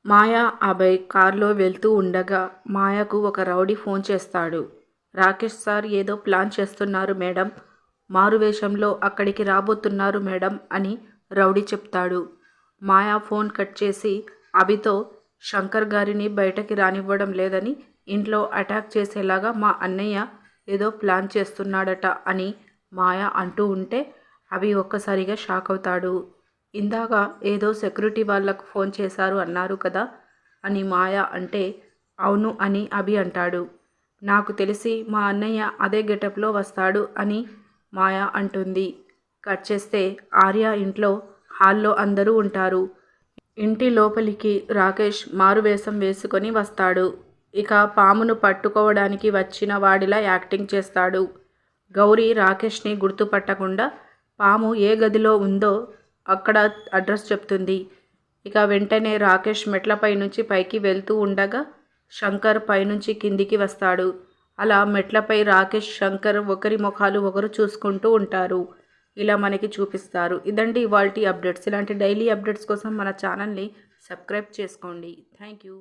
మాయా, అభయ్ కారులో వెళ్తూ ఉండగా మాయకు ఒక రౌడీ ఫోన్ చేస్తాడు. రాకేష్ సార్ ఏదో ప్లాన్ చేస్తున్నారు మేడం, మారువేషంలో అక్కడికి రాబోతున్నారు మేడం అని రౌడీ చెప్తాడు. మాయా ఫోన్ కట్ చేసి అభితో శంకర్ గారిని బయటకి రానివ్వడం లేదని, ఇంట్లో అటాక్ చేసేలాగా మా అన్నయ్య ఏదో ప్లాన్ చేస్తున్నాడట అని మాయా అంటూ ఉంటే అభి ఒక్కసారిగా షాక్ అవుతాడు. ఇందాక ఏదో సెక్యూరిటీ వాళ్ళకు ఫోన్ చేశారు అన్నారు కదా అని మాయ అంటే, అవును అని అభి అంటాడు. నాకు తెలిసి మా అన్నయ్య అదే గెటప్లో వస్తాడు అని మాయ అంటుంది. కట్ చేస్తే ఆర్య ఇంట్లో హాల్లో అందరూ ఉంటారు. ఇంటి లోపలికి రాకేష్ మారువేషం వేసుకొని వస్తాడు. ఇక పామును పట్టుకోవడానికి వచ్చిన వాడిలా యాక్టింగ్ చేస్తాడు. గౌరీ రాకేష్ని గుర్తుపట్టకుండా పాము ఏ గదిలో ఉందో అక్కడ అడ్రస్ చెప్తుంది. ఇక వెంటనే రాకేష్ మెట్లపై నుంచి పైకి వెళ్తూ ఉండగా శంకర్ పైనుంచి కిందికి వస్తాడు. అలా మెట్లపై రాకేష్, శంకర్ ఒకరి ముఖాలు ఒకరు చూసుకుంటూ ఉంటారు. ఇలా మనకి చూపిస్తారు. ఇదండి ఇవాల్టి అప్డేట్స్. ఇలాంటి డైలీ అప్డేట్స్ కోసం మన ఛానల్ని సబ్స్క్రైబ్ చేసుకోండి. Thank you.